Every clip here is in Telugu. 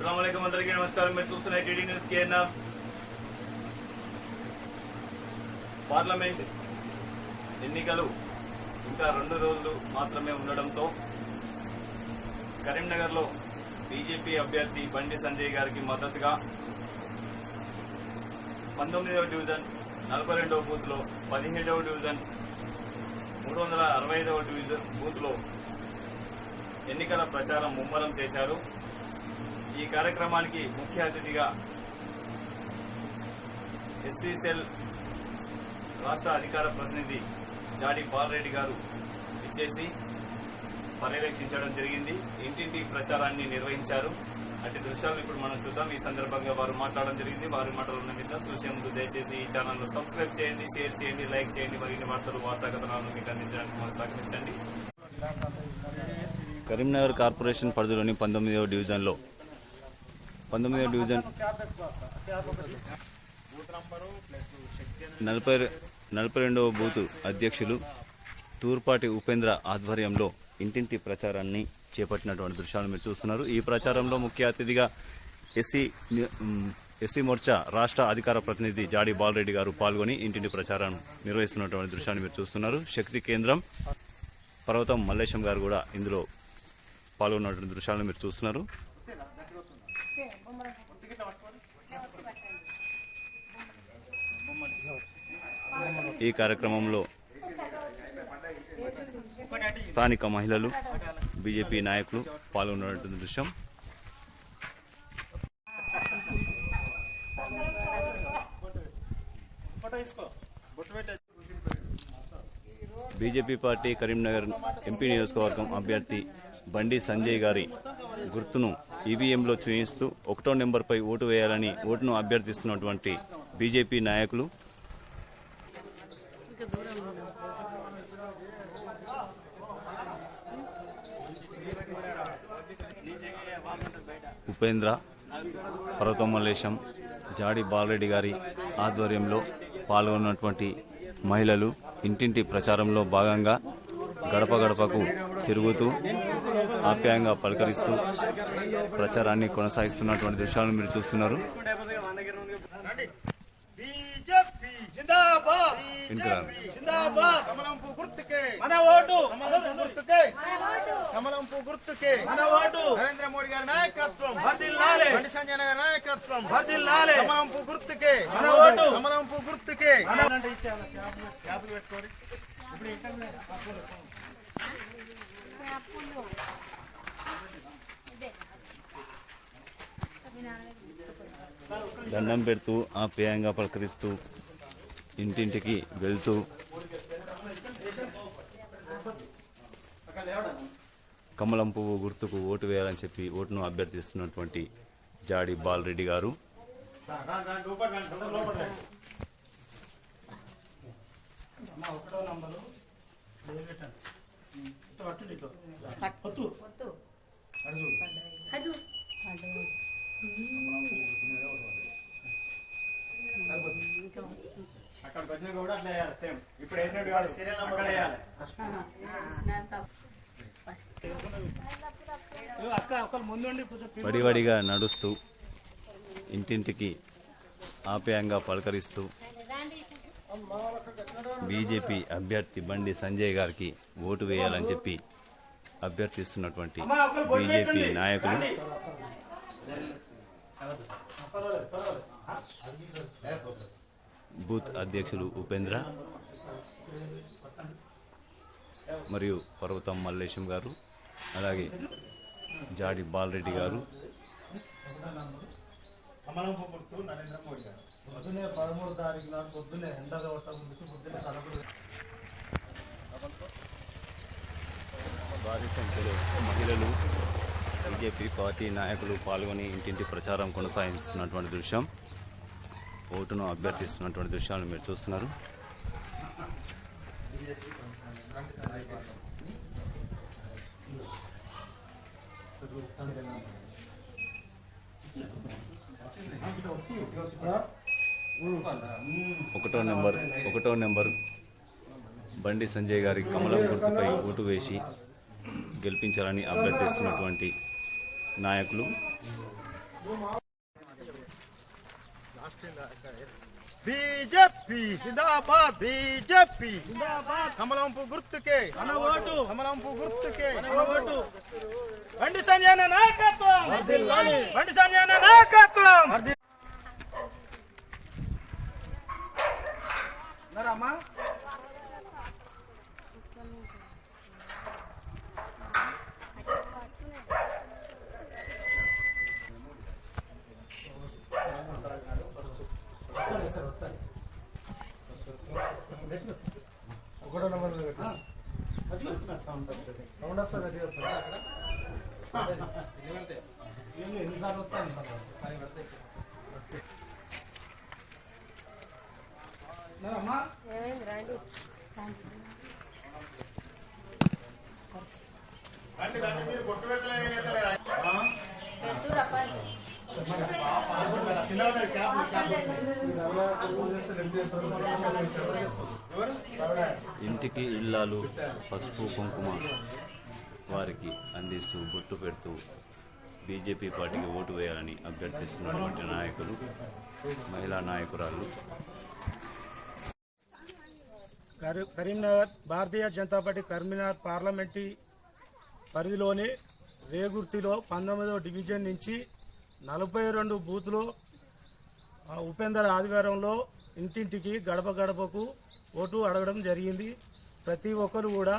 अस्सलामुअलैकुम అందరికీ నమస్కారం। మీరు చూస్తున్న టీడీ న్యూస్ కేఎన్ఆర్। పార్లమెంట్ ఎన్నికలు ఇంకా 2 రోజులు మాత్రమే ఉండడంతో కరీంనగర్లో బీజేపీ అభ్యర్థి బండి సంజయ్ గారికి మద్దతుగా 19వ డివిజన్ 42వ బూత్లో 17వ డివిజన్ 365వ డివిజన్ బూత్లో ఎన్నికల ప్రచారం ముమ్మరం చేశారు। ఈ కార్యక్రమానికి ముఖ్య అతిథిగా ఎస్సీ సెల్ రాష్ట్ర అధికార ప్రతినిధి జాడి బాలరెడ్డి గారు ఇచ్చేసి పర్యవేక్షించడం జరిగింది। ఇంటింటి ప్రచారాన్ని నిర్వహించారు। అట్టి దృశ్యాలు ఇప్పుడు మనం చూద్దాం। ఈ సందర్భంగా వారు మాట్లాడడం జరిగింది। వారి మాటలను విద్దాం। చూసే ముందు దయచేసి ఈ ఛానల్ సబ్స్క్రైబ్ చేయండి, షేర్ చేయండి, లైక్ చేయండి। మరిన్ని వార్తలు వార్తా కథనాలను మీకు అందించడానికి మనం సహకరించండి। కరీంనగర్ కార్పొరేషన్ పరిధిలోని 19వ డివిజన్లో 19వ డివిజన్ 42వ బూత్ అధ్యక్షులు తూర్పాటి ఉపేంద్ర ఆధ్వర్యంలో ఇంటింటి ప్రచారాన్ని చేపట్టినటువంటి దృశ్యాలు మీరు చూస్తున్నారు। ఈ ప్రచారంలో ముఖ్య అతిథిగా ఎస్సీ మోర్చా రాష్ట్ర అధికార ప్రతినిధి జాడి బాలరెడ్డి గారు పాల్గొని ఇంటింటి ప్రచారం నిర్వహిస్తున్నటువంటి దృశ్యాన్ని మీరు చూస్తున్నారు। శక్తి కేంద్రం పర్వతం మల్లేశం గారు కూడా ఇందులో పాల్గొన్నటువంటి దృశ్యాలను మీరు చూస్తున్నారు। ఈ కార్యక్రమంలో స్థానిక మహిళలు, బీజేపీ నాయకులు పాల్గొన్నటువంటి దృశ్యం। బీజేపీ పార్టీ కరీంనగర్ ఎంపీ నియోజకవర్గం అభ్యర్థి బండి సంజయ్ గారి గుర్తును ఈవీఎంలో చూయిస్తూ 1వ నెంబర్పై ఓటు వేయాలని ఓటును అభ్యర్థిస్తున్నటువంటి బీజేపీ నాయకులు ఉపేంద్ర, పర్వతం మల్లేశం, జాడి బాలరెడ్డి గారి ఆధ్వర్యంలో పాల్గొన్నటువంటి మహిళలు ఇంటింటి ప్రచారంలో భాగంగా గడప గడపకు తిరుగుతూ ఆప్యాయంగా పలకరిస్తూ ప్రచారాన్ని కొనసాగిస్తున్నటువంటి దృశ్యాలను మీరు చూస్తున్నారు। నరేంద్ర మోడీ గారి నాయకత్వం వర్ధిల్లాలి, బండి సంజయ్ గారి నాయకత్వం వర్ధిల్లాలి, కమలంపు గుర్తుకే మన ఓటు, కమలంపు గుర్తుకే క్యాపులు పెట్టుకోండి। దండం పెడుతూ ఆప్యాయంగా పలకరిస్తూ ఇంటింటికి వెళ్తూ కమలం పువ్వు గుర్తుకు ఓటు వేయాలని చెప్పి ఓటును అభ్యర్థిస్తున్నటువంటి జాడి బాలరెడ్డి గారు వడివడిగా నడుస్తూ ఇంటింటికి ఆప్యాయంగా పలకరిస్తూ బీజేపీ అభ్యర్థి బండి సంజయ్ గారికి ఓటు వేయాలని చెప్పి అభ్యర్థిస్తున్నటువంటి బీజేపీ నాయకులు బూత్ అధ్యక్షులు ఉపేంద్ర మరియు పర్వతం మల్లేశం గారు, అలాగే జాడి బాలరెడ్డి గారు, భారీ సంఖ్యలో మహిళలు, బీజేపీ పార్టీ నాయకులు పాల్గొని ఇంటింటి ప్రచారం కొనసాగిస్తున్నటువంటి దృశ్యం, ఓటును అభ్యర్థిస్తున్నటువంటి దృశ్యాలను మీరు చూస్తున్నారు। ఒకటో నెంబర్ బండి సంజయ్ గారి కమలం గుర్తుపై ఓటు వేసి గెలిపించాలని అభ్యర్థిస్తున్నటువంటి నాయకులు బీజేపీ జిందాబాద్, బీజేపీ జిందాబాద్, కమలంపు గుర్తుకే మన ఓటు, కమలంపు గుర్తుకే మన ఓటు. బండి సంజయ్ అన్న నాయకత్వం, బండి సంజయ్ అన్న నాయకత్వం. అమ్మా ఇంటికి ఇల్లాలు పసుపు కుంకుమ వారికి అందిస్తూ బొట్టు పెడుతూ బీజేపీ పార్టీకి ఓటు వేయాలని అభ్యర్థిస్తున్నటువంటి నాయకులు, మహిళా నాయకురాలు. కరీంనగర్ భారతీయ జనతా పార్టీ కరీంనగర్ పార్లమెంటరీ పరిధిలోని రేగుర్తిలో 19వ డివిజన్ నుంచి 42 బూత్లో ఉపేందర్ ఆదివారంలో ఇంటింటికి గడప గడపకు ఓటు అడగడం జరిగింది. ప్రతి ఒక్కరు కూడా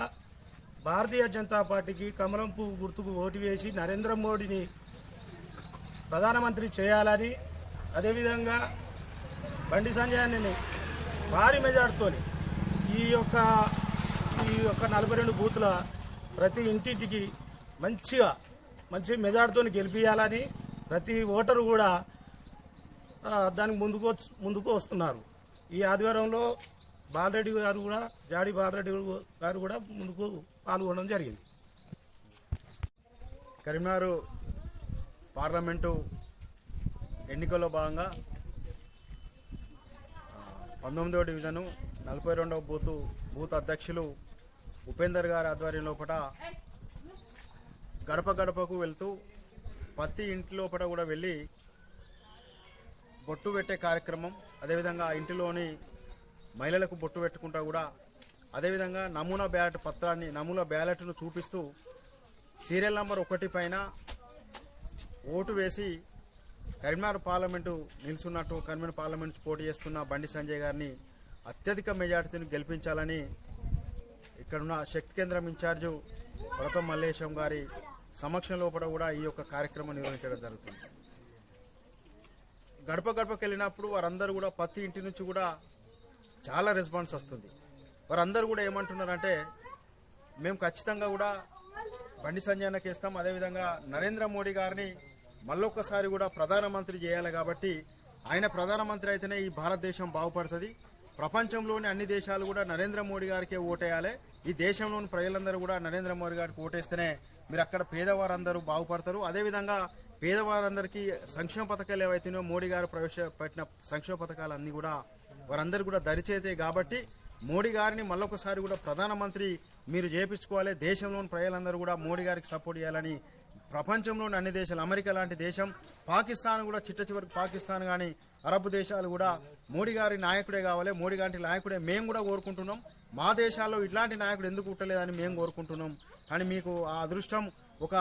భారతీయ జనతా పార్టీకి కమలం పువ్వు గుర్తుకు ఓటు వేసి నరేంద్ర మోడీని ప్రధానమంత్రి చేయాలని, అదేవిధంగా బండి సంజయ్ అన్నని భారీ మెజార్టీతో ఈ యొక్క 42 బూతుల ప్రతి ఇంటింటికి మంచి మెజార్టీతో గెలిపించాలని ప్రతి ఓటరు కూడా దానికి ముందుకు వస్తున్నారు. ఈ ఆదివారంలో బాలరెడ్డి గారు కూడా, జాడి బాలరెడ్డి గారు కూడా ముందుకు పాల్గొనడం జరిగింది. కరీంనగర్ పార్లమెంటు ఎన్నికల్లో భాగంగా 19వ డివిజను 42వ బూత్ అధ్యక్షులు ఉపేందర్ గారి ఆధ్వర్యం లోపల గడప గడపకు వెళ్తూ ప్రతి ఇంటి లోపల కూడా వెళ్ళి బొట్టు పెట్టే కార్యక్రమం, అదేవిధంగా ఆ ఇంటిలోని మహిళలకు బొట్టు పెట్టుకుంటా కూడా, అదేవిధంగా నమూనా బ్యాలెట్ను చూపిస్తూ సీరియల్ నంబర్ 1 పైన ఓటు వేసి కరీంనగర్ పార్లమెంటు నిలుచున్నట్టు కరీంనగర్ పార్లమెంట్ పోటీ చేస్తున్న బండి సంజయ్ గారిని అత్యధిక మెజార్టీని గెలిపించాలని ఇక్కడున్న శక్తి కేంద్రం ఇన్ఛార్జు వ్రతం మల్లేశం గారి సమక్షం లోపల కూడా ఈ యొక్క కార్యక్రమం నిర్వహించడం జరుగుతుంది. గడప గడపకి వెళ్ళినప్పుడు వారందరూ కూడా ప్రతి ఇంటి నుంచి కూడా చాలా రెస్పాన్స్ వస్తుంది. వారందరూ కూడా ఏమంటున్నారంటే, మేము ఖచ్చితంగా కూడా బండి సంజయ్ ఇస్తాం, అదేవిధంగా నరేంద్ర మోడీ గారిని మళ్ళొక్కసారి కూడా ప్రధానమంత్రి చేయాలి, కాబట్టి ఆయన ప్రధానమంత్రి అయితేనే ఈ భారతదేశం బాగుపడుతుంది, ప్రపంచంలోని అన్ని దేశాలు కూడా నరేంద్ర మోడీ గారికే ఓటేయాలి, ఈ దేశంలోని ప్రజలందరూ కూడా నరేంద్ర మోడీ గారికి ఓటేస్తేనే మీరు అక్కడ పేదవారందరూ బాగుపడతారు, అదేవిధంగా పేదవారందరికీ సంక్షేమ పథకాలు ఏవైతున్నాయో మోడీ గారు ప్రవేశపెట్టిన సంక్షేమ పథకాలు అన్నీ కూడా వారందరూ కూడా దరిచేతాయి, కాబట్టి మోడీ గారిని మళ్ళొకసారి కూడా ప్రధానమంత్రి మీరు చేపించుకోవాలి, దేశంలోని ప్రజలందరూ కూడా మోడీ గారికి సపోర్ట్ చేయాలని ప్రపంచంలోని అన్ని దేశాలు, అమెరికా లాంటి దేశం, పాకిస్తాన్ కూడా చిట్ట చివరికి పాకిస్తాన్ కానీ అరబ్ దేశాలు కూడా మోడీ గారి నాయకుడే కావాలి, మోడీ గారి నాయకుడే మేము కూడా కోరుకుంటున్నాం, మా దేశాల్లో ఇట్లాంటి నాయకుడు ఎందుకు పుట్టలేదని మేము కోరుకుంటున్నాం, కానీ మీకు ఆ అదృష్టం ఒక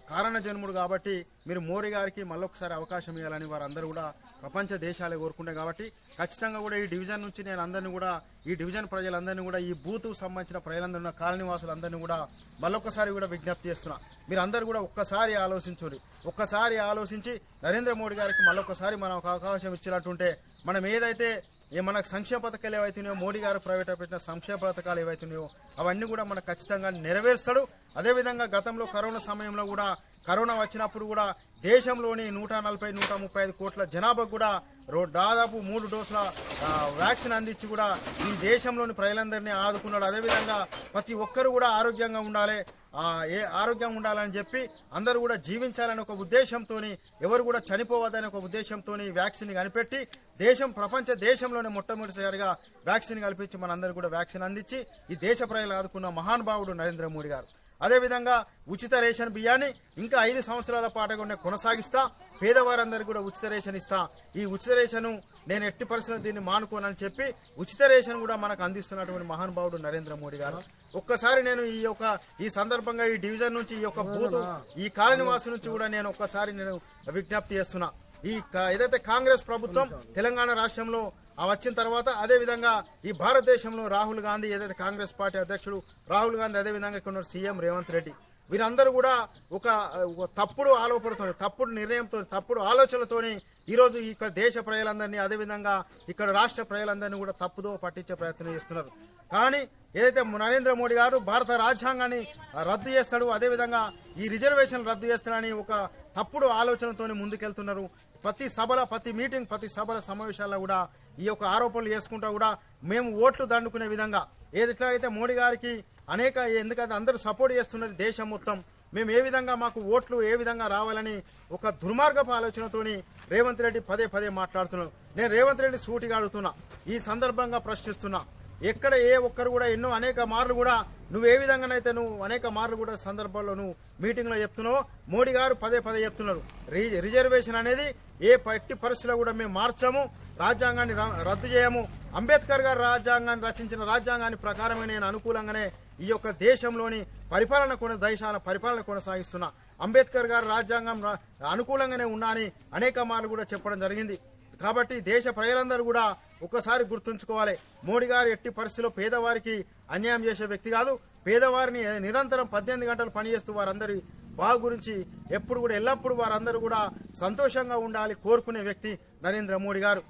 కారణ జన్ముడు కాబట్టి మీరు మోడీ గారికి మళ్ళొకసారి అవకాశం ఇవ్వాలని వారందరూ కూడా ప్రపంచ దేశాలే కోరుకుంటాయి, కాబట్టి ఖచ్చితంగా కూడా ఈ డివిజన్ నుంచి నేను అందరినీ కూడా, ఈ డివిజన్ ప్రజలందరినీ కూడా, ఈ బూత్ సంబంధించిన ప్రజలందరూ కాలనీ వాసులందరినీ కూడా మళ్ళొకసారి కూడా విజ్ఞప్తి చేస్తున్నా, మీరు అందరూ కూడా ఒక్కసారి ఆలోచించి నరేంద్ర మోడీ గారికి మళ్ళొకసారి మనం ఒక అవకాశం ఇచ్చినట్టుంటే మనం ఏదైతే మనకు సంక్షేమ పథకాలు ఏవైతున్నాయో, మోడీ గారు ప్రవేశపెట్టిన సంక్షేమ పథకాలు ఏవైతున్నాయో అవన్నీ కూడా మనకు ఖచ్చితంగా నెరవేరుస్తాడు. అదేవిధంగా గతంలో కరోనా సమయంలో కూడా, కరోనా వచ్చినప్పుడు కూడా దేశంలోని 140-135 కోట్ల జనాభా కూడా దాదాపు 3 డోసుల వ్యాక్సిన్ అందించి కూడా ఈ దేశంలోని ప్రజలందరినీ ఆదుకున్నాడు. అదేవిధంగా ప్రతి ఒక్కరు కూడా ఆరోగ్యంగా ఉండాలని చెప్పి అందరూ కూడా జీవించాలని ఒక ఉద్దేశంతో, ఎవరు కూడా చనిపోవద్దని ఒక ఉద్దేశంతో వ్యాక్సిన్ కనిపెట్టి ప్రపంచ దేశంలోనే మొట్టమొదటిసారిగా వ్యాక్సిన్ కల్పించి మనందరూ కూడా వ్యాక్సిన్ అందించి ఈ దేశ ప్రజలు ఆదుకున్న మహానుభావుడు నరేంద్ర మోడీ గారు. అదేవిధంగా ఉచిత రేషన్ బియ్యాన్ని ఇంకా 5 సంవత్సరాల పాటు కూడా కొనసాగిస్తా, పేదవారందరికీ కూడా ఉచిత రేషన్ ఇస్తా. ఈ ఉచిత రేషన్ నేను ఎట్టి పరిస్థితుల్లో దీన్ని మానుకోనని చెప్పి ఉచిత రేషన్ కూడా మనకు అందిస్తున్నటువంటి మహానుభావుడు నరేంద్ర మోడీ గారు. ఒక్కసారి నేను ఈ సందర్భంగా ఈ డివిజన్ నుంచి ఈ యొక్క బూత్ ఈ కాలనీవాసి నుంచి కూడా నేను ఒక్కసారి నేను విజ్ఞప్తి చేస్తున్నా. ఏదైతే కాంగ్రెస్ ప్రభుత్వం తెలంగాణ రాష్ట్రంలో వచ్చిన తర్వాత అదేవిధంగా ఈ భారతదేశంలో రాహుల్ గాంధీ ఏదైతే కాంగ్రెస్ పార్టీ అధ్యక్షుడు రాహుల్ గాంధీ అదేవిధంగా ఇక్కడ సీఎం రేవంత్ రెడ్డి వీరందరూ కూడా ఒక తప్పుడు ఆలోచనతో తప్పుడు నిర్ణయంతో తప్పుడు ఆలోచనలతోని ఈరోజు ఇక్కడ దేశ ప్రజలందరినీ అదేవిధంగా ఇక్కడ రాష్ట్ర ప్రజలందరినీ కూడా తప్పుదో పట్టించే ప్రయత్నం చేస్తున్నారు. కానీ ఏదైతే నరేంద్ర మోడీ గారు భారత రాజ్యాంగాన్ని రద్దు చేస్తాడు, అదేవిధంగా ఈ రిజర్వేషన్ రద్దు చేస్తాడని ఒక తప్పుడు ఆలోచనతో ముందుకెళ్తున్నారు. ప్రతి సభల ప్రతి మీటింగ్ ప్రతి సభల సమావేశాల్లో కూడా ఈ యొక్క ఆరోపణలు చేసుకుంటా కూడా మేము ఓట్లు దండుకునే విధంగా ఏదైతే మోడీ గారికి ఎందుకంటే అందరూ సపోర్ట్ చేస్తున్నారు దేశం మొత్తం, మేము ఏ విధంగా మాకు ఓట్లు ఏ విధంగా రావాలని ఒక దుర్మార్గపు ఆలోచనతోని రేవంత్ రెడ్డి పదే మాట్లాడుతున్నాను. నేను రేవంత్ రెడ్డి సూటిగా అడుగుతున్నా, ఈ సందర్భంగా ప్రశ్నిస్తున్నా. ఎక్కడ ఏ ఒక్కరు కూడా అనేక మార్లు కూడా నువ్వు ఏ విధంగానైతే నువ్వు అనేక మార్లు కూడా సందర్భాల్లో నువ్వు మీటింగ్లో చెప్తున్నావు, మోడీ గారు పదే చెప్తున్నారు రిజర్వేషన్ అనేది ఏ ఎట్టి పరిస్థితుల్లో కూడా మేము మార్చాము, రాజ్యాంగాన్ని రద్దు చేయము, అంబేద్కర్ గారు రాజ్యాంగాన్ని రచించిన రాజ్యాంగాన్ని ప్రకారమే నేను అనుకూలంగానే ఈ యొక్క దేశంలోని దేశాల పరిపాలన కొనసాగిస్తున్నా, అంబేద్కర్ గారు రాజ్యాంగం అనుకూలంగానే ఉన్నా అని అనేక మార్లు కూడా చెప్పడం జరిగింది. కాబట్టి దేశ ప్రజలందరూ కూడా ఒక్కసారి గుర్తుంచుకోవాలి, మోడీ గారు ఎట్టి పరిస్థితుల్లో పేదవారికి అన్యాయం చేసే వ్యక్తి కాదు. పేదవారిని నిరంతరం 18 గంటలు పనిచేస్తూ వారందరి బాగు గురించి ఎప్పుడు కూడా ఎల్లప్పుడూ వారందరూ కూడా సంతోషంగా ఉండాలి కోరుకునే వ్యక్తి నరేంద్ర మోడీ గారు.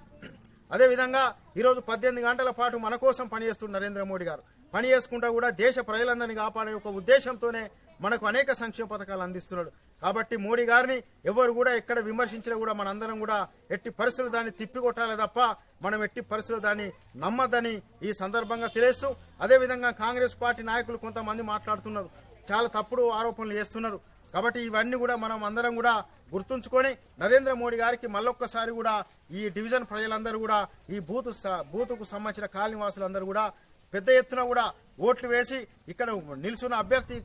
అదేవిధంగా ఈరోజు 18 గంటల పాటు మన కోసం పనిచేస్తున్న నరేంద్ర మోడీ గారు పని చేసుకుంటా కూడా దేశ ప్రజలందరినీ కాపాడే ఒక ఉద్దేశంతోనే మనకు అనేక సంక్షేమ పథకాలు అందిస్తున్నాడు. కాబట్టి మోడీ గారిని ఎవరు కూడా ఎక్కడ విమర్శించినా కూడా మనందరం కూడా ఎట్టి పరిస్థితులు దాన్ని తిప్పికొట్టాలి తప్ప మనం ఎట్టి పరిస్థితులు దాన్ని నమ్మద్దని ఈ సందర్భంగా తెలియస్తూ, అదేవిధంగా కాంగ్రెస్ పార్టీ నాయకులు కొంతమంది మాట్లాడుతున్నారు, చాలా తప్పుడు ఆరోపణలు చేస్తున్నారు. కాబట్టి ఇవన్నీ కూడా మనం అందరం కూడా గుర్తుంచుకొని నరేంద్ర మోడీ గారికి మళ్ళొక్కసారి కూడా ఈ డివిజన్ ప్రజలందరూ కూడా ఈ బూతుకు సంబంధించిన కాలనీవాసులందరూ కూడా పెద్ద ఎత్తున కూడా ఓట్లు వేసి ఇక్కడ నిలుచున్న అభ్యర్థి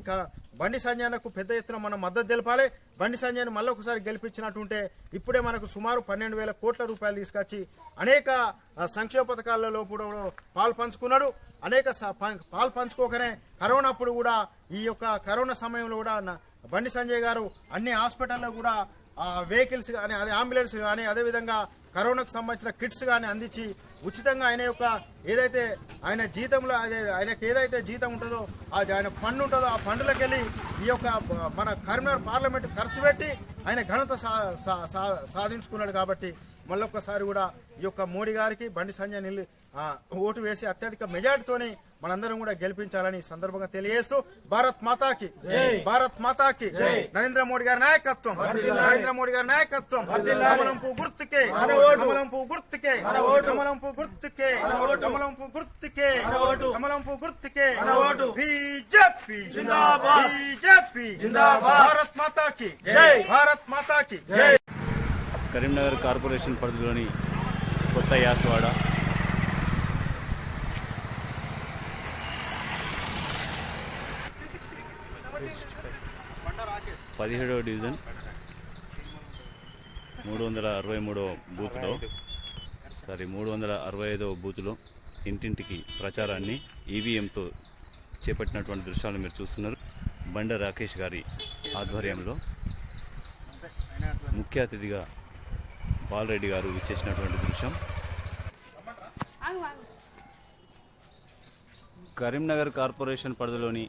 బండి సంజయ్కు పెద్ద ఎత్తున మనం మద్దతు తెలపాలి. బండి సంజయ్ను మళ్ళీ ఒకసారి గెలిపించినట్టుంటే ఇప్పుడే మనకు సుమారు 12,000 కోట్ల రూపాయలు తీసుకొచ్చి అనేక సంక్షేమ పథకాలలో కూడా పాలు పంచుకున్నాడు. అనేక పాలు పంచుకోకనే కరోనా అప్పుడు కూడా ఈ యొక్క కరోనా సమయంలో కూడా బండి సంజయ్ గారు అన్ని హాస్పిటల్లో కూడా వెహికల్స్ కానీ అదే అంబులెన్స్ కానీ అదేవిధంగా కరోనాకు సంబంధించిన కిట్స్ కానీ అందించి ఉచితంగా ఆయన యొక్క ఏదైతే ఆయన జీతంలో ఆయనకు ఏదైతే జీతం ఉంటుందో ఆయన ఫండ్ ఉంటుందో ఆ ఫండ్లకు వెళ్ళి ఈ యొక్క మన కరీంనగర్ పార్లమెంట్ ఖర్చు పెట్టి ఆయన ఘనత సాధించుకున్నాడు. కాబట్టి మళ్ళొక్కసారి కూడా ఈ యొక్క మోడీ గారికి బండి సంజయ్ ఓటు వేసి అత్యధిక మెజార్టీతోని మనందరం కూడా గెలిపించాలని ఈ సందర్భంగా తెలియజేస్తూ భారత్ మాతాకి భారత్ మాతాకి నరేంద్ర మోడీ గారి నాయకత్వం నరేంద్ర మోడీ గారి నాయకత్వం కమలంపు గుర్తుకే కమలంపు గుర్తుకే కమలంపు గుర్తుకే కమలంపు గుర్తుకే కమలంపు గుర్తుకే బీజేపీ బీజేపీ భారత్ మాతాకి భారత్ మాతాకి కరీంనగర్ కార్పొరేషన్ పరిధిలోని కొత్త యాసవాడ పదిహేడవ డివిజన్ 365వ బూత్లో ఇంటింటికి ప్రచారాన్ని ఈవీఎంతో చేపట్టినటువంటి దృశ్యాలు మీరు చూస్తున్నారు. బండ రాకేష్ గారి ఆధ్వర్యంలో ముఖ్య అతిథిగా బాలరెడ్డి గారు ఇచ్చేసినటువంటి దృశ్యం. కరీంనగర్ కార్పొరేషన్ పరిధిలోని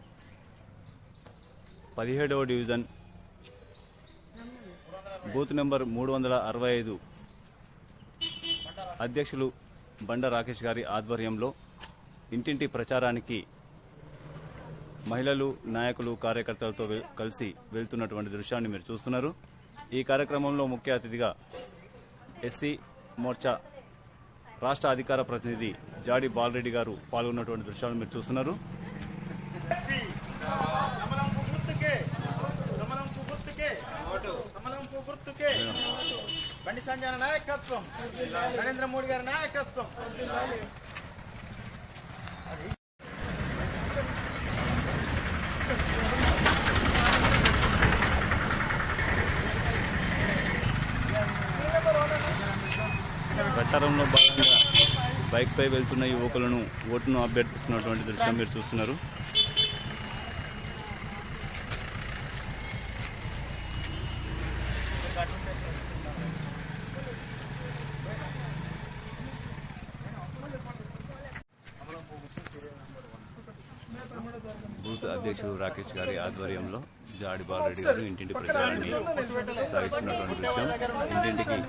17వ డివిజన్ బూత్ నెంబర్ 365 అధ్యక్షులు బండ రాకేష్ గారి ఆధ్వర్యంలో ఇంటింటి ప్రచారానికి మహిళలు నాయకులు కార్యకర్తలతో కలిసి వెళ్తున్నటువంటి దృశ్యాన్ని మీరు చూస్తున్నారు. ఈ కార్యక్రమంలో ముఖ్య అతిథిగా ఎస్సీ మోర్చా రాష్ట్ర అధికార ప్రతినిధి జాడి బాలరెడ్డి గారు పాల్గొన్నటువంటి దృశ్యాలను మీరు చూస్తున్నారు. బండి సంజయ్ నాయకత్వం నరేంద్ర మోడీ గారి నాయకత్వం. ప్రచారంలో భాగంగా బైక్పై వెళ్తున్న యువకులను ఓటును అభ్యర్థిస్తున్నటువంటి దృశ్యం మీరు చూస్తున్నారు. బూత్ అధ్యక్షుడు రాకేష్ గారి ఆధ్వర్యంలో జాడి బాలరెడ్డి గారు ఇంటింటి ప్రచారాన్ని సాగిస్తున్నటువంటి దృశ్యం. ఇంటింటికి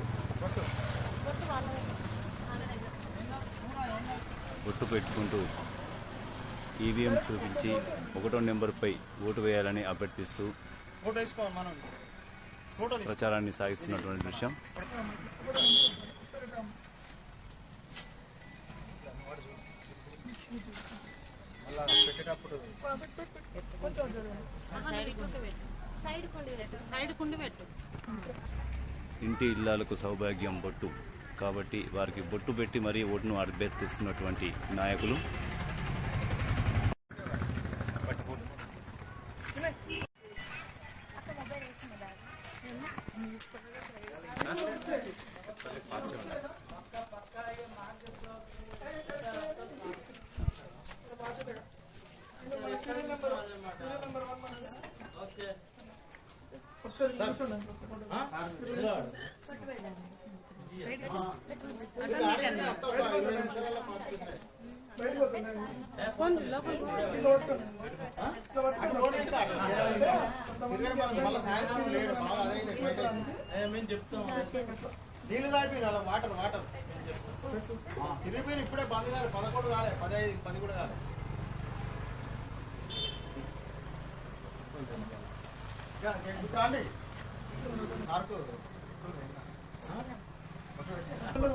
బొట్టు పెట్టుకుంటూ ఈవీఎం చూపించి 1వ నెంబర్పై ఓటు వేయాలని అభ్యర్థిస్తూ ప్రచారాన్ని సాగిస్తున్నటువంటి దృశ్యం. ఇంటి ఇళ్లకు సౌభాగ్యం బొట్టు కాబట్టి వారికి బొట్టు పెట్టి మరీ ఓటును అభ్యర్థిస్తున్నటువంటి నాయకులు. నీళ్ళు దాపి వాటర్ తిరిగిపోయి ఇప్పుడే 10 కాలే 11 కాలే 15 10 కూడా కాలే. రండి సార్కు నెంబర్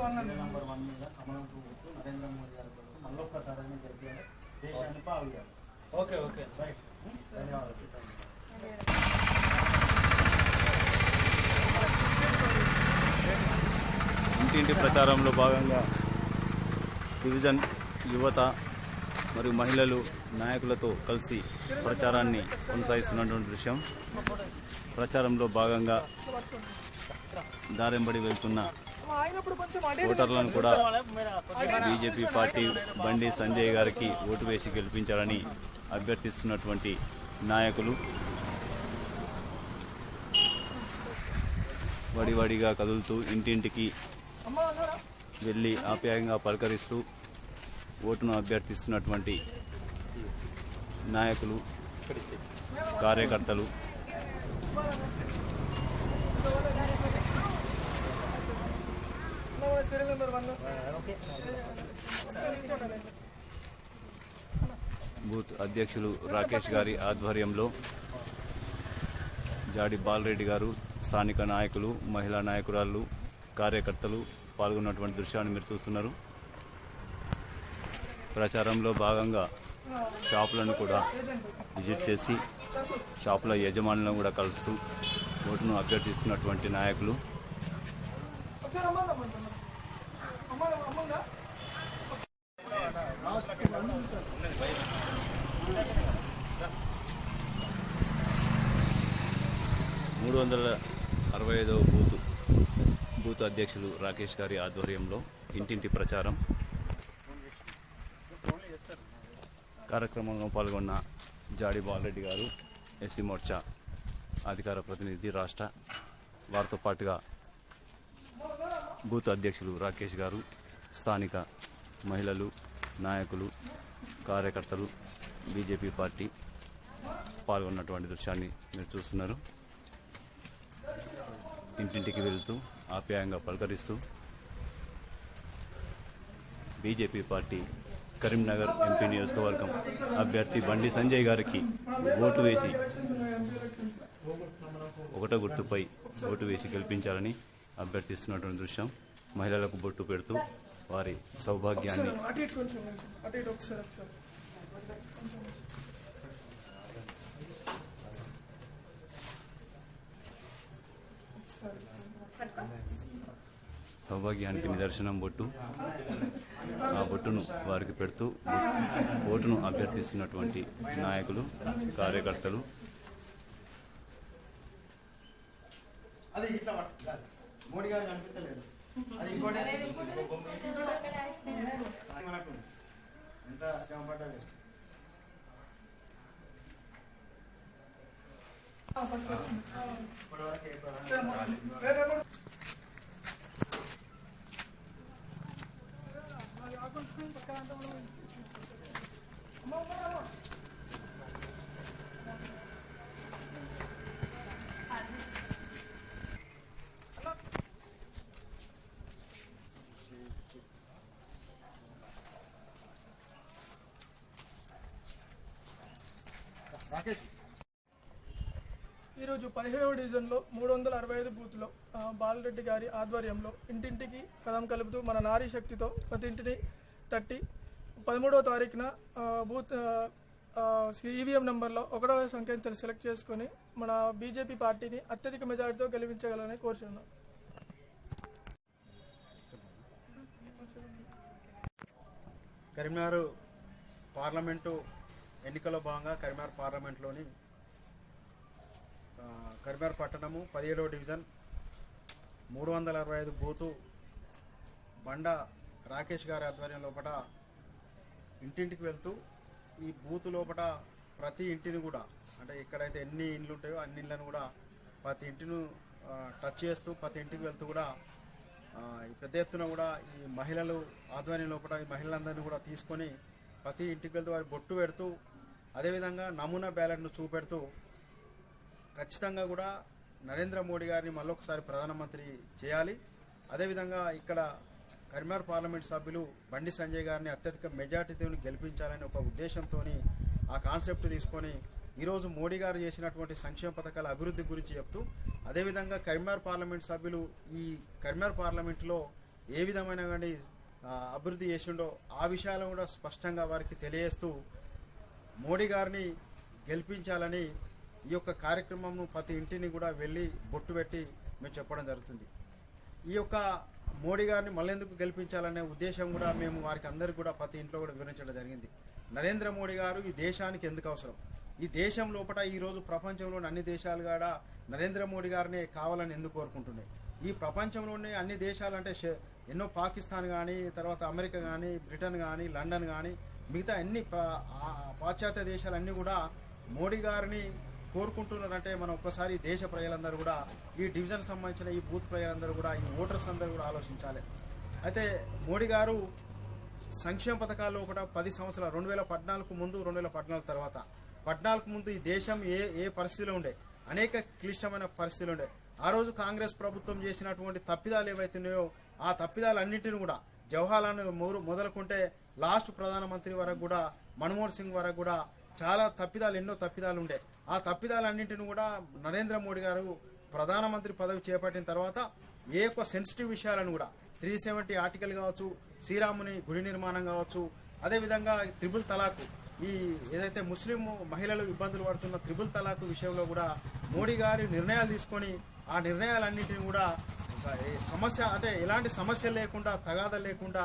1 మీద కమలం పువ్వు నరేంద్ర మోదీ గారి మళ్ళీ ఒక్కసారి జరిపారు, దేశాన్ని పాల్గొన్నారు. ఓకే ఓకే రైట్, ధన్యవాదాలు. ఇంటింటి ప్రచారంలో భాగంగా డివిజన్ యువత మరియు మహిళలు నాయకులతో కలిసి ప్రచారాన్ని కొనసాగిస్తున్నటువంటి దృశ్యం. ప్రచారంలో భాగంగా దారెంబడి వెళ్తున్న ఓటర్లను కూడా బీజేపీ పార్టీ బండి సంజయ్ గారికి ఓటు వేసి గెలిపించాలని అభ్యర్థిస్తున్నటువంటి నాయకులు వడివడిగా కదులుతూ ఇంటింటికి వెళ్ళి ఆప్యాయంగా పలకరిస్తూ ఓటును అభ్యర్థిస్తున్నటువంటి నాయకులు, కార్యకర్తలు. బూత్ అధ్యక్షులు రాకేష్ గారి ఆధ్వర్యంలో జాడి బాలరెడ్డి గారు, స్థానిక నాయకులు, మహిళా నాయకురాళ్ళు, కార్యకర్తలు పాల్గొన్నటువంటి దృశ్యాన్ని మీరు చూస్తున్నారు. ప్రచారంలో భాగంగా షాపులను కూడా విజిట్ చేసి షాపుల యజమానులను కూడా కలుస్తూ ఓటును అభ్యర్థిస్తున్నటువంటి నాయకులు. మూడు 365వ బూత్ అధ్యక్షులు రాకేష్ గారి ఆధ్వర్యంలో ఇంటింటి ప్రచారం కార్యక్రమంలో పాల్గొన్న జాడి బాలరెడ్డి గారు, ఎస్సీ మోర్చా అధికార ప్రతినిధి రాష్ట్ర, వారితో పాటుగా బూత్ అధ్యక్షులు రాకేష్ గారు, స్థానిక మహిళలు, నాయకులు, కార్యకర్తలు, బీజేపీ పార్టీ పాల్గొన్నటువంటి దృశ్యాన్ని మీరు చూస్తున్నారు. ఇంటింటికి వెళుతూ ఆప్యాయంగా పలకరిస్తూ బీజేపీ పార్టీ కరీంనగర్ ఎంపీ నియోజకవర్గం అభ్యర్థి బండి సంజయ్ గారికి ఓటు వేసి 1వ గుర్తుపై ఓటు వేసి గెలిపించాలని అభ్యర్థిస్తున్నటువంటి దృశ్యం. మహిళలకు బొట్టు పెడుతూ వారి సౌభాగ్యాన్ని సౌభాగ్యానికి నిదర్శనం బొట్టు. ఆ బొట్టును వారికి పెడుతూ ఓటును అభ్యర్థిస్తున్నటువంటి నాయకులు, కార్యకర్తలు. అది ఇట్లా మోడీ గారు కనిపించలేదు. అది ఇంకోటి మనకు ఎంత శ్రమ పడ్డది. రాకేష్ ఈరోజు 17వ డివిజన్లో 365 బూత్లో బాలరెడ్డి గారి ఆధ్వర్యంలో ఇంటింటికి కదం కలుపుతూ మన నారీ శక్తితో ప్రతి ఇంటిని తట్టి 13వ తారీఖున బూత్ ఈవీఎం నెంబర్లో 1వ సంఖ్యను సెలెక్ట్ చేసుకొని మన బీజేపీ పార్టీని అత్యధిక మెజారిటీతో గెలిపించగలని కోరుచున్నాం. కరీంనగర్ పార్లమెంటు ఎన్నికల్లో భాగంగా కరీంనగర్ పార్లమెంట్లోని కరీంనగర్ పట్టణము 17వ డివిజన్ 365 బూతు బండ రాకేష్ గారి ఆధ్వర్యం లోపల ఇంటింటికి వెళ్తూ ఈ బూతు లోపల ప్రతి ఇంటిని కూడా అంటే ఎక్కడైతే ఎన్ని ఇండ్లు ఉంటాయో అన్ని ఇళ్ళను కూడా ప్రతి ఇంటిని టచ్ చేస్తూ ప్రతి ఇంటికి వెళ్తూ కూడా ఈ పెద్ద ఎత్తున కూడా ఈ మహిళలు ఆధ్వర్యం లోపల ఈ మహిళలందరినీ కూడా తీసుకొని ప్రతి ఇంటికి వెళ్తూ వారి బొట్టు పెడుతూ అదేవిధంగా నమూనా బ్యాలెట్ను చూపెడుతూ ఖచ్చితంగా కూడా నరేంద్ర మోడీ గారిని మళ్ళొకసారి ప్రధానమంత్రి చేయాలి. అదేవిధంగా ఇక్కడ కరీంనగర్ పార్లమెంట్ సభ్యులు బండి సంజయ్ గారిని అత్యధిక మెజార్టీతో గెలిపించాలని ఒక ఉద్దేశంతో ఆ కాన్సెప్ట్ తీసుకొని ఈరోజు మోడీ గారు చేసినటువంటి సంక్షేమ పథకాల అభివృద్ధి గురించి చెప్తూ అదేవిధంగా కరీంనగర్ పార్లమెంట్ సభ్యులు ఈ కరీంనగర్ పార్లమెంట్లో ఏ విధమైన కానీ అభివృద్ధి చేసిండో ఆ విషయాలను కూడా స్పష్టంగా వారికి తెలియజేస్తూ మోడీ గారిని గెలిపించాలని ఈ యొక్క కార్యక్రమంను ప్రతి ఇంటిని కూడా వెళ్ళి బొట్టు పెట్టి మేము చెప్పడం జరుగుతుంది. ఈ యొక్క మోడీ గారిని మళ్ళెందుకు గెలిపించాలనే ఉద్దేశం కూడా మేము వారికి అందరికీ కూడా ప్రతి ఇంట్లో కూడా వివరించడం జరిగింది. నరేంద్ర మోడీ గారు ఈ దేశానికి ఎందుకు అవసరం, ఈ దేశం లోపల ఈరోజు ప్రపంచంలోని అన్ని దేశాలు కూడా నరేంద్ర మోడీ గారినే కావాలని ఎందుకు కోరుకుంటున్నాయి. ఈ ప్రపంచంలోని అన్ని దేశాలు అంటే ఎన్నో పాకిస్తాన్ కానీ తర్వాత అమెరికా కానీ బ్రిటన్ కానీ లండన్ కానీ మిగతా అన్ని పాశ్చాత్య దేశాలన్నీ కూడా మోడీ గారిని కోరుకుంటున్నారంటే మనం ఒక్కసారి దేశ ప్రజలందరూ కూడా ఈ డివిజన్ సంబంధించిన ఈ బూత్ ప్రజలందరూ కూడా ఈ ఓటర్స్ అందరూ కూడా ఆలోచించాలి. అయితే మోడీ గారు సంక్షేమ పథకాల్లో కూడా 10 సంవత్సరాలు 2014 ముందు 2014 తర్వాత 14 ముందు ఈ దేశం ఏ పరిస్థితిలో ఉండే అనేక క్లిష్టమైన పరిస్థితులు ఉండే. ఆ రోజు కాంగ్రెస్ ప్రభుత్వం చేసినటువంటి తప్పిదాలు ఏవైతున్నాయో ఆ తప్పిదాలన్నింటినీ కూడా జవహర్లాల్ మొదలుకుంటే లాస్ట్ ప్రధానమంత్రి వరకు కూడా మన్మోహన్ సింగ్ వరకు కూడా చాలా తప్పిదాలు ఎన్నో తప్పిదాలు ఉండే. ఆ తప్పిదాలన్నింటిని కూడా నరేంద్ర మోడీ గారు ప్రధానమంత్రి పదవి చేపట్టిన తర్వాత ఏ ఒక్క సెన్సిటివ్ విషయాలను కూడా 370 ఆర్టికల్ కావచ్చు, శ్రీరాముని గుడి నిర్మాణం కావచ్చు, అదేవిధంగా త్రిబుల్ తలాక్ ఈ ఏదైతే ముస్లిం మహిళలు ఇబ్బందులు పడుతున్న త్రిబుల్ తలాక్ విషయంలో కూడా మోడీ గారి నిర్ణయాలు తీసుకొని ఆ నిర్ణయాలన్నింటినీ కూడా సమస్య అంటే ఎలాంటి సమస్యలు లేకుండా తగాదలు లేకుండా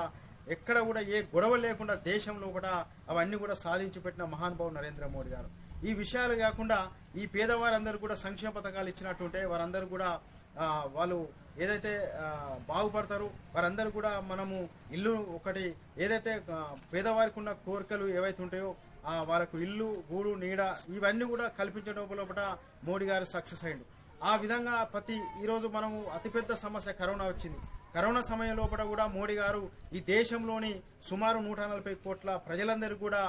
ఎక్కడ కూడా ఏ గొడవ లేకుండా దేశంలో కూడా అవన్నీ కూడా సాధించి పెట్టిన మహానుభావుడు నరేంద్ర మోడీ గారు. ఈ విషయాలు కాకుండా ఈ పేదవారందరూ కూడా సంక్షేమ పథకాలు ఇచ్చినట్టుంటే వారందరూ కూడా వాళ్ళు ఏదైతే బాగుపడతారు వారందరూ కూడా మనము ఇల్లు ఒకటి ఏదైతే పేదవారికి ఉన్న కోరికలు ఏవైతే ఉంటాయో వాళ్ళకు ఇల్లు గూడు నీడ ఇవన్నీ కూడా కల్పించడం లోపల మోడీ గారు సక్సెస్ అయ్యిండు. ఆ విధంగా ఈరోజు మనము అతిపెద్ద సమస్య కరోనా వచ్చింది. కరోనా సమయం లోపల కూడా మోడీ గారు ఈ దేశంలోని సుమారు 140 కోట్ల ప్రజలందరూ కూడా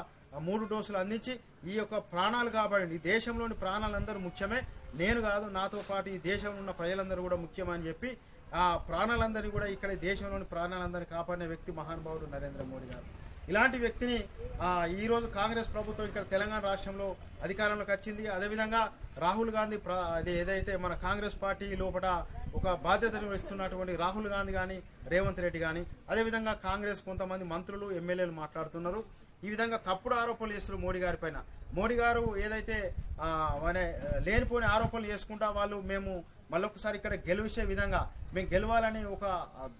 3 డోసులు అందించి ఈ యొక్క ప్రాణాలు కాపాడండి. ఈ దేశంలోని ప్రాణాలందరూ ముఖ్యమే, నేను కాదు నాతో పాటు ఈ దేశంలో ఉన్న ప్రజలందరూ కూడా ముఖ్యమని చెప్పి ఆ ప్రాణాలందరినీ కూడా ఇక్కడ దేశంలోని ప్రాణాలందరినీ కాపాడిన వ్యక్తి మహానుభావుడు నరేంద్ర మోడీ గారు. ఇలాంటి వ్యక్తిని ఈరోజు కాంగ్రెస్ ప్రభుత్వం ఇక్కడ తెలంగాణ రాష్ట్రంలో అధికారంలోకి వచ్చింది. అదేవిధంగా రాహుల్ గాంధీ ఏదైతే మన కాంగ్రెస్ పార్టీ లోపల ఒక బాధ్యతను వహిస్తున్నటువంటి రాహుల్ గాంధీ కానీ రేవంత్ రెడ్డి కానీ అదేవిధంగా కాంగ్రెస్ కొంతమంది మంత్రులు ఎమ్మెల్యేలు మాట్లాడుతున్నారు. ఈ విధంగా తప్పుడు ఆరోపణలు చేస్తున్నారు మోడీ గారి పైన. మోడీ గారు ఏదైతే లేనిపోని ఆరోపణలు చేసుకుంటా వాళ్ళు మేము మళ్ళొకసారి ఇక్కడ గెలిచే విధంగా మేము గెలవాలని ఒక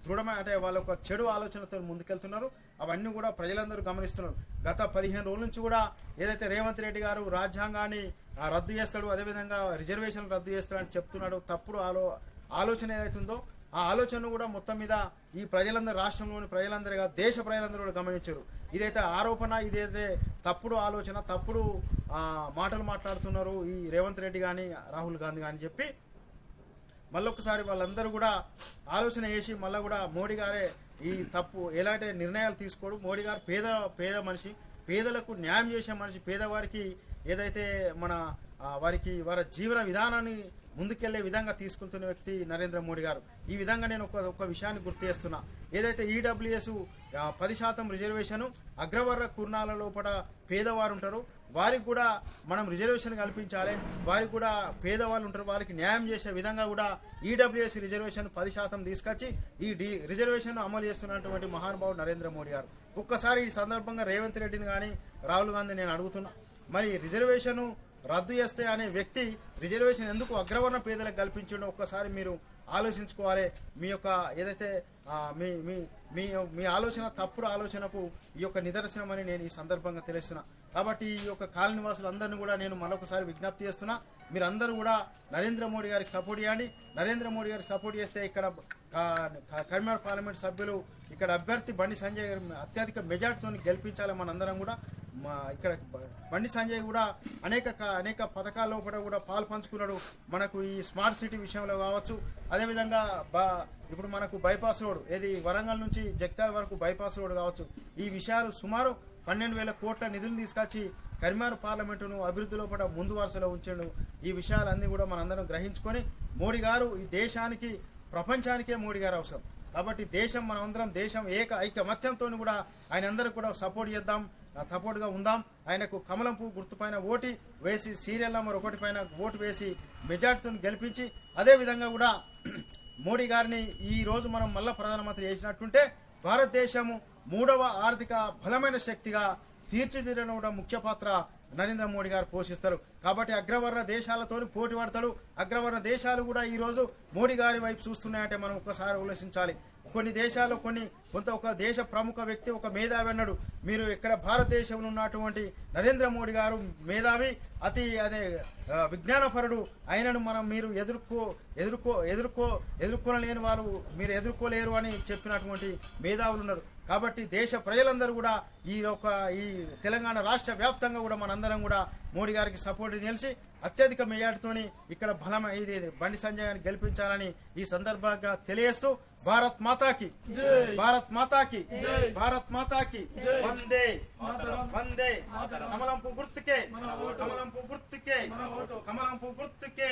దృఢమైన అంటే వాళ్ళ ఒక చెడు ఆలోచనతో ముందుకెళ్తున్నారు. అవన్నీ కూడా ప్రజలందరూ గమనిస్తున్నారు. గత 15 రోజుల నుంచి కూడా ఏదైతే రేవంత్ రెడ్డి గారు రాజ్యాంగాన్ని రద్దు చేస్తాడు, అదేవిధంగా రిజర్వేషన్లు రద్దు చేస్తాడని చెప్తున్నాడు. తప్పుడు ఆలోచన ఏదైతుందో ఆ ఆలోచనను కూడా మొత్తం మీద ఈ ప్రజలందరూ, రాష్ట్రంలోని ప్రజలందరూ కాదు, దేశ ప్రజలందరూ కూడా గమనించారు. ఇదైతే ఆరోపణ, ఇదైతే తప్పుడు ఆలోచన, తప్పుడు మాటలు మాట్లాడుతున్నారు ఈ రేవంత్ రెడ్డి కానీ రాహుల్ గాంధీ కానీ చెప్పి మళ్ళొకసారి వాళ్ళందరూ కూడా ఆలోచన చేసి మళ్ళీ కూడా మోడీ గారే ఈ తప్పు ఎలాంటి నిర్ణయాలు తీసుకోడు. మోడీ గారు పేద మనిషి, పేదలకు న్యాయం చేసే మనిషి, పేదవారికి ఏదైతే వారికి వారి జీవన విధానాన్ని ముందుకెళ్లే విధంగా తీసుకుంటున్న వ్యక్తి నరేంద్ర మోడీ గారు. ఈ విధంగా నేను ఒక విషయాన్ని గుర్తు చేస్తున్నా. ఏదైతే ఈడబ్ల్యూఎస్ 10% రిజర్వేషన్, అగ్రవర్ణ కుర్ణాల లోపల పేదవారు ఉంటారు, వారికి కూడా మనం రిజర్వేషన్ కల్పించాలి. వారికి కూడా పేదవాళ్ళు ఉంటారు, వారికి న్యాయం చేసే విధంగా కూడా ఈడబ్ల్యూఎస్ రిజర్వేషన్ 10% తీసుకొచ్చి ఈ రిజర్వేషన్ అమలు చేస్తున్నటువంటి మహానుభావుడు నరేంద్ర మోడీ గారు. ఒక్కసారి ఈ సందర్భంగా రేవంత్ రెడ్డిని కానీ రాహుల్ గాంధీ నేను అడుగుతున్నా, మరి రిజర్వేషన్ రద్దు చేస్తే అనే వ్యక్తి రిజర్వేషన్ ఎందుకు అగ్రవర్ణ పేదలకు కల్పించడం ఒక్కసారి మీరు ఆలోచించుకోవాలి. మీ యొక్క ఏదైతే మీ మీ మీ మీ ఆలోచన తప్పుడు ఆలోచనకు ఈ యొక్క నిదర్శనమని నేను ఈ సందర్భంగా తెలుస్తున్నా. కాబట్టి ఈ యొక్క కాలనీ వాసులందరినీ కూడా నేను మరొకసారి విజ్ఞప్తి చేస్తున్నా, మీరందరూ కూడా నరేంద్ర మోడీ గారికి సపోర్ట్ చేయండి. నరేంద్ర మోడీ గారికి సపోర్ట్ చేస్తే ఇక్కడ కరీంనగర్ పార్లమెంట్ సభ్యులు ఇక్కడ అభ్యర్థి బండి సంజయ్ గారు అత్యధిక మెజార్టీతో గెలిపించాలి. మనందరం కూడా ఇక్కడ బండి సంజయ్ కూడా అనేక పథకాల్లో కూడా పాలు పంచుకున్నాడు. మనకు ఈ స్మార్ట్ సిటీ విషయంలో కావచ్చు, అదేవిధంగా ఇప్పుడు మనకు బైపాస్ రోడ్ ఏది వరంగల్ నుంచి జగిత్యాల వరకు బైపాస్ రోడ్ కావచ్చు, ఈ విషయాలు సుమారు 12,000 కోట్ల నిధులు తీసుకొచ్చి కరీంనగర్ పార్లమెంటును అభివృద్ధిలో కూడా ముందు వరుసలో ఉంచాడు. ఈ విషయాలన్నీ కూడా మనందరం గ్రహించుకొని మోడీ గారు ఈ దేశానికి, ప్రపంచానికే మోడీ గారు అవసరం. కాబట్టి దేశం, మనమందరం దేశం ఐకమత్యంతో కూడా ఆయన అందరికి కూడా సపోర్ట్గా ఉందాం. ఆయనకు కమలం పువ్వు గుర్తుపైన ఓటు వేసి, సీరియల్ నెంబర్ 1 పైన ఓటు వేసి మెజార్టీతో గెలిపించి, అదేవిధంగా కూడా మోడీ గారిని ఈ రోజు మనం మళ్ళా ప్రధానమంత్రి చేసినట్టుంటే భారతదేశము 3వ ఆర్థిక బలమైన శక్తిగా తీర్చిదిద్దడం కూడా ముఖ్య పాత్ర నరేంద్ర మోడీ గారు పోషిస్తారు. కాబట్టి అగ్రవర్ణ దేశాలతో పోటీ పడతాడు. అగ్రవర్ణ దేశాలు కూడా ఈ రోజు మోడీ గారి వైపు చూస్తున్నాయంటే మనం ఒక్కసారి ఆలోచించాలి. కొన్ని దేశాల్లో ఒక దేశ ప్రముఖ వ్యక్తి, ఒక మేధావి అన్నాడు, మీరు ఇక్కడ భారతదేశంలో ఉన్నటువంటి నరేంద్ర మోడీ గారు మేధావి, విజ్ఞానపరుడు, ఆయనను మీరు ఎదుర్కోలేని వారు మీరు ఎదుర్కోలేరు అని చెప్పినటువంటి మేధావులు ఉన్నారు. కాబట్టి దేశ ప్రజలందరూ కూడా ఈ తెలంగాణ రాష్ట్ర వ్యాప్తంగా కూడా మనందరం కూడా మోడీ గారికి సపోర్ట్ నిలిచి అత్యధిక మెజార్టీతోని ఇక్కడ బండి సంజయ్ గారిని గెలిపించాలని ఈ సందర్భంగా తెలియజేస్తూ భారత్ మాతాకి భారత్ మాతాకి భారత్ మాతాకి వందే వందే కమలం పువ్వు గుర్తుకే కమలం పువ్వు గుర్తుకే కమలం పువ్వు గుర్తుకే